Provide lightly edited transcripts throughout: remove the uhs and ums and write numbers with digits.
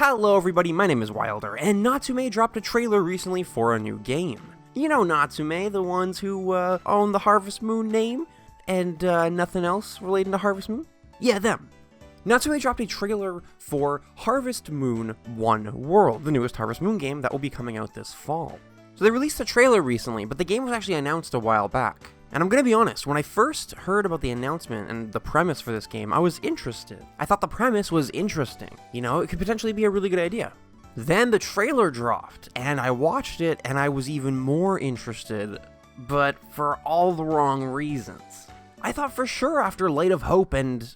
Hello everybody, my name is Wilder, and Natsume dropped a trailer recently for a new game. You know Natsume, the ones who own the Harvest Moon name, and nothing else relating to Harvest Moon? Yeah, them. Natsume dropped a trailer for Harvest Moon 1 World, the newest Harvest Moon game that will be coming out this fall. So they released a trailer recently, but the game was actually announced a while back. And I'm gonna be honest, when I first heard about the announcement and the premise for this game, I was interested. I thought the premise was interesting. You know, it could potentially be a really good idea. Then the trailer dropped, and I watched it, and I was even more interested, but for all the wrong reasons. I thought for sure after Light of Hope and,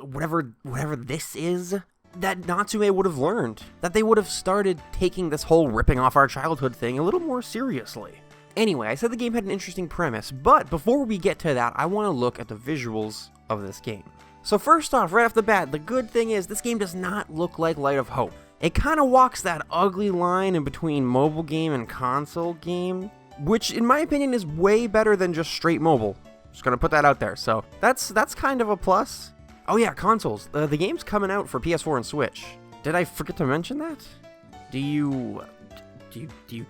whatever this is, that Natsume would have learned. That they would have started taking this whole ripping off our childhood thing a little more seriously. Anyway, I said the game had an interesting premise, but before we get to that, I want to look at the visuals of this game. So first off, right off the bat, the good thing is this game does not look like Light of Hope. It kind of walks that ugly line in between mobile game and console game, which in my opinion is way better than just straight mobile. Just gonna put that out there, so that's kind of a plus. Oh yeah, consoles. The game's coming out for PS4 and Switch. Did I forget to mention that? Do you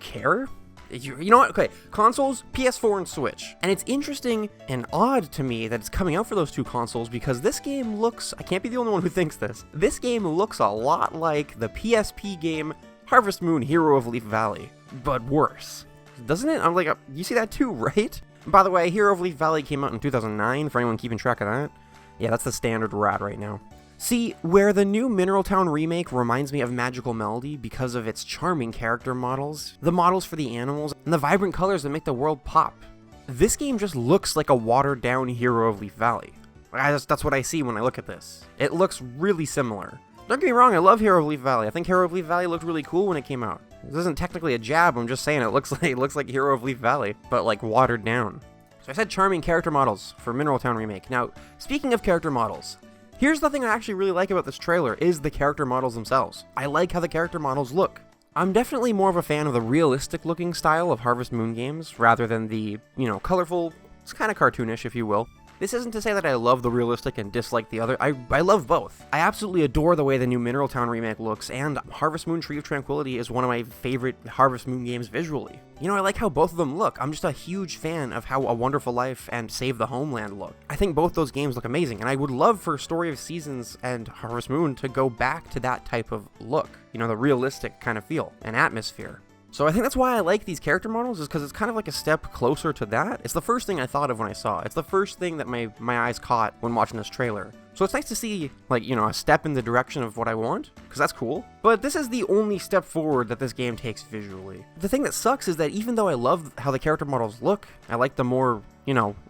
care? You know what? Okay, consoles, PS4 and Switch. And it's interesting and odd to me that it's coming out for those two consoles because this game looks, I can't be the only one who thinks this game looks a lot like the PSP game Harvest Moon Hero of Leaf Valley, but worse. Doesn't it? I'm like, you see that too, right? By the way, Hero of Leaf Valley came out in 2009, for anyone keeping track of that. Yeah, that's the standard we're at right now. See, where the new Mineral Town remake reminds me of Magical Melody because of its charming character models, the models for the animals, and the vibrant colors that make the world pop. This game just looks like a watered-down Hero of Leaf Valley. That's what I see when I look at this. It looks really similar. Don't get me wrong, I love Hero of Leaf Valley. I think Hero of Leaf Valley looked really cool when it came out. This isn't technically a jab, I'm just saying it looks like Hero of Leaf Valley, but like watered down. So I said charming character models for Mineral Town remake. Now, speaking of character models, here's the thing I actually really like about this trailer is the character models themselves. I like how the character models look. I'm definitely more of a fan of the realistic looking style of Harvest Moon games rather than the, colorful, it's kind of cartoonish if you will. This isn't to say that I love the realistic and dislike the other. I love both. I absolutely adore the way the new Mineral Town remake looks, and Harvest Moon Tree of Tranquility is one of my favorite Harvest Moon games visually. You know, I like how both of them look. I'm just a huge fan of how A Wonderful Life and Save the Homeland look. I think both those games look amazing, and I would love for Story of Seasons and Harvest Moon to go back to that type of look. You know, the realistic kind of feel and atmosphere. So I think that's why I like these character models, is because it's kind of like a step closer to that. It's the first thing I thought of when I saw it. It's the first thing that my eyes caught when watching this trailer. So it's nice to see, a step in the direction of what I want, because that's cool. But this is the only step forward that this game takes visually. The thing that sucks is that even though I love how the character models look, I like the more,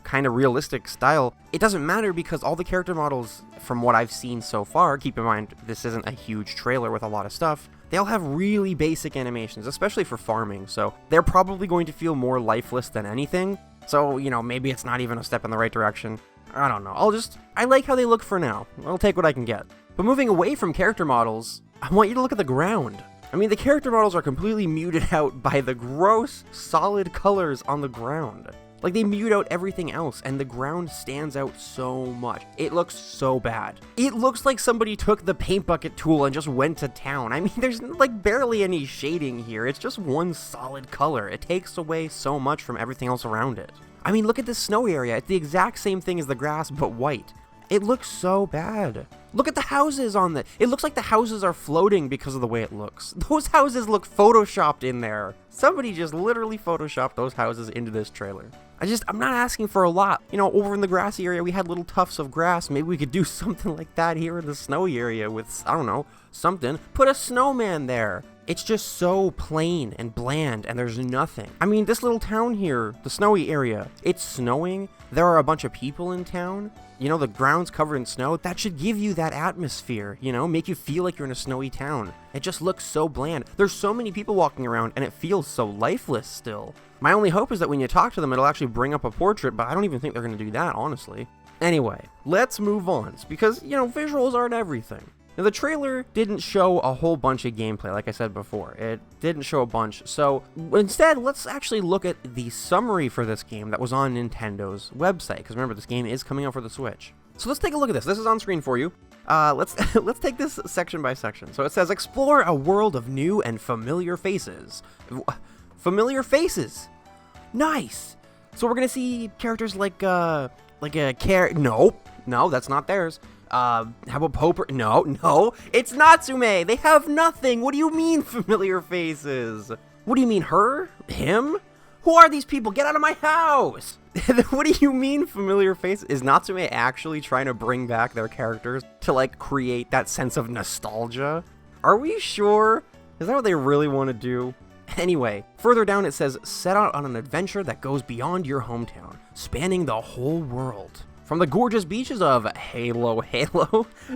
kind of realistic style, it doesn't matter because all the character models, from what I've seen so far, keep in mind, this isn't a huge trailer with a lot of stuff, they all have really basic animations, especially for farming, so they're probably going to feel more lifeless than anything. So, maybe it's not even a step in the right direction. I don't know. I like how they look for now. I'll take what I can get. But moving away from character models, I want you to look at the ground. I mean, the character models are completely muted out by the gross, solid colors on the ground. Like, they mute out everything else, and the ground stands out so much. It looks so bad. It looks like somebody took the paint bucket tool and just went to town. I mean, there's, barely any shading here. It's just one solid color. It takes away so much from everything else around it. I mean, look at this snowy area. It's the exact same thing as the grass, but white. It looks so bad. Look at the houses on it. It looks like the houses are floating because of the way it looks. Those houses look photoshopped in there. Somebody just literally photoshopped those houses into this trailer. I'm not asking for a lot. Over in the grassy area, we had little tufts of grass. Maybe we could do something like that here in the snowy area with, I don't know, something. Put a snowman there. It's just so plain and bland, and there's nothing. I mean, this little town here, the snowy area, it's snowing. There are a bunch of people in town. The ground's covered in snow. That should give you that atmosphere, make you feel like you're in a snowy town. It just looks so bland. There's so many people walking around, and it feels so lifeless still. My only hope is that when you talk to them, it'll actually bring up a portrait, but I don't even think they're going to do that, honestly. Anyway, let's move on, because, visuals aren't everything. Now, the trailer didn't show a whole bunch of gameplay, like I said before. It didn't show a bunch, so instead, let's actually look at the summary for this game that was on Nintendo's website, because remember, this game is coming out for the Switch. So let's take a look at this. This is on screen for you. let's take this section by section. So it says, explore a world of new and familiar faces. Familiar faces. Nice. So we're gonna see characters like a no, that's not theirs. How about Poper? No, it's Natsume. They have nothing. What do you mean familiar faces? What do you mean her? Him? Who are these people? Get out of my house! What do you mean familiar faces? Is Natsume actually trying to bring back their characters to like create that sense of nostalgia? Are we sure? Is that what they really want to do? Anyway, further down it says, set out on an adventure that goes beyond your hometown, spanning the whole world. From the gorgeous beaches of Halo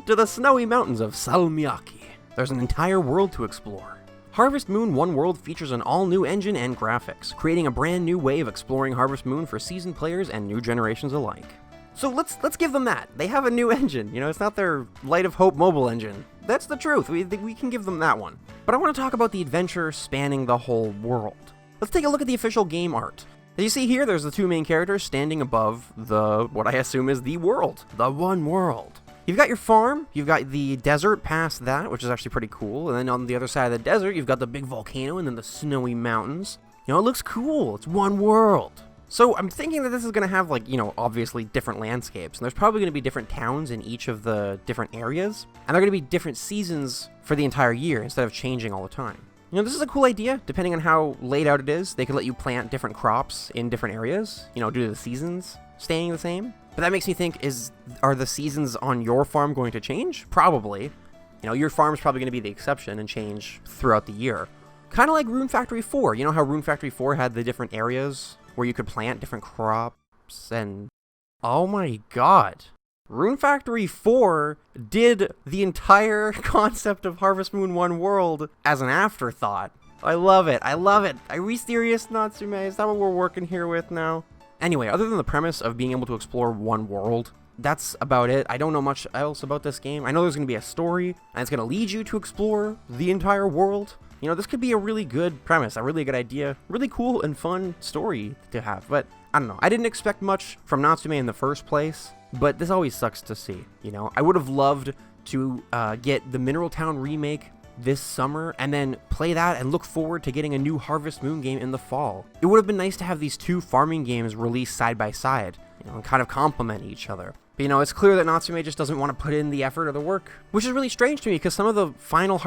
to the snowy mountains of Sammechu, there's an entire world to explore. Harvest Moon One World features an all-new engine and graphics, creating a brand new way of exploring Harvest Moon for seasoned players and new generations alike. So let's give them that. They have a new engine. You know, it's not their Light of Hope mobile engine. That's the truth. We can give them that one. But I want to talk about the adventure spanning the whole world. Let's take a look at the official game art. As you see here, there's the two main characters standing above what I assume is the world. The one world. You've got your farm, you've got the desert past that, which is actually pretty cool, and then on the other side of the desert, you've got the big volcano and then the snowy mountains. You know, it looks cool. It's one world. So I'm thinking that this is going to have, like, you know, obviously different landscapes, and there's probably going to be different towns in each of the different areas, and they're going to be different seasons for the entire year instead of changing all the time. You know, this is a cool idea. Depending on how laid out it is, they could let you plant different crops in different areas, you know, due to the seasons staying the same. But that makes me think, are the seasons on your farm going to change? Probably. You know, your farm's probably going to be the exception and change throughout the year. Kind of like Rune Factory 4. You know how Rune Factory 4 had the different areas where you could plant different crops and... Oh my god. Rune Factory 4 did the entire concept of Harvest Moon One World as an afterthought. I love it. I love it. Are we serious, Natsume? Is that what we're working here with now? Anyway, other than the premise of being able to explore one world, that's about it. I don't know much else about this game. I know there's going to be a story, and it's going to lead you to explore the entire world. You know, this could be a really good premise, a really good idea, really cool and fun story to have. But, I don't know. I didn't expect much from Natsume in the first place, but this always sucks to see, you know? I would have loved to get the Mineral Town remake this summer and then play that and look forward to getting a new Harvest Moon game in the fall. It would have been nice to have these two farming games released side by side, you know, and kind of complement each other. But, you know, it's clear that Natsume just doesn't want to put in the effort or the work, which is really strange to me because some of the final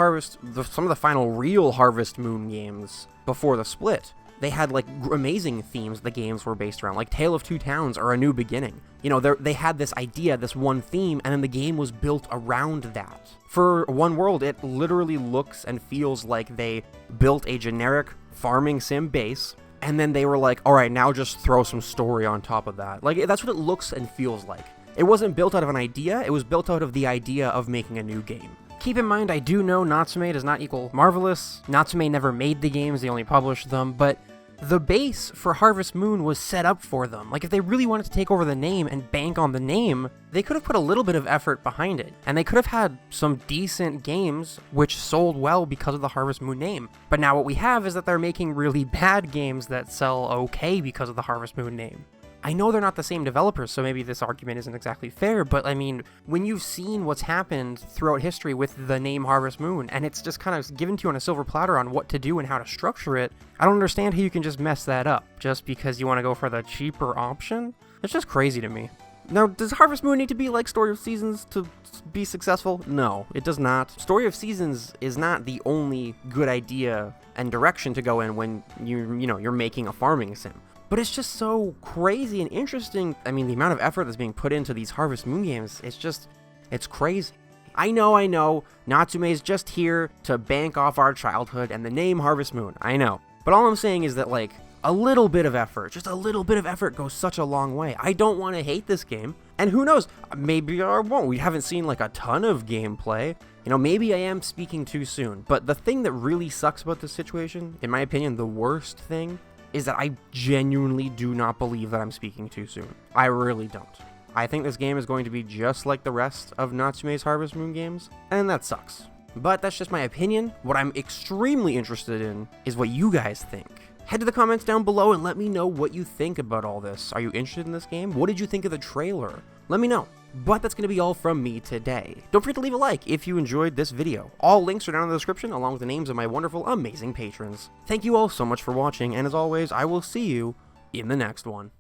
real Harvest Moon games before the split, they had like amazing themes the games were based around, like Tale of Two Towns or A New Beginning. You know, they had this idea, this one theme, and then the game was built around that. For One World, it literally looks and feels like they built a generic farming sim base, and then they were like, all right, now just throw some story on top of that. Like, that's what it looks and feels like. It wasn't built out of an idea, it was built out of the idea of making a new game. Keep in mind, I do know Natsume does not equal marvelous. Natsume never made the games, they only published them, but the base for Harvest Moon was set up for them. Like, if they really wanted to take over the name and bank on the name, they could have put a little bit of effort behind it. And they could have had some decent games which sold well because of the Harvest Moon name. But now what we have is that they're making really bad games that sell okay because of the Harvest Moon name. I know they're not the same developers, so maybe this argument isn't exactly fair, but I mean, when you've seen what's happened throughout history with the name Harvest Moon, and it's just kind of given to you on a silver platter on what to do and how to structure it, I don't understand how you can just mess that up just because you want to go for the cheaper option. It's just crazy to me. Now, does Harvest Moon need to be like Story of Seasons to be successful? No, it does not. Story of Seasons is not the only good idea and direction to go in when you're making a farming sim. But it's just so crazy and interesting. I mean, the amount of effort that's being put into these Harvest Moon games, it's crazy. I know, Natsume is just here to bank off our childhood and the name Harvest Moon, I know. But all I'm saying is that, like, a little bit of effort, just a little bit of effort goes such a long way. I don't want to hate this game, and who knows, maybe I won't. We haven't seen, like, a ton of gameplay. You know, maybe I am speaking too soon. But the thing that really sucks about this situation, in my opinion, the worst thing, is that I genuinely do not believe that I'm speaking too soon. I really don't. I think this game is going to be just like the rest of Natsume's Harvest Moon games, and that sucks. But that's just my opinion. What I'm extremely interested in is what you guys think. Head to the comments down below and let me know what you think about all this. Are you interested in this game? What did you think of the trailer? Let me know. But that's going to be all from me today. Don't forget to leave a like if you enjoyed this video. All links are down in the description, along with the names of my wonderful, amazing patrons. Thank you all so much for watching, and as always, I will see you in the next one.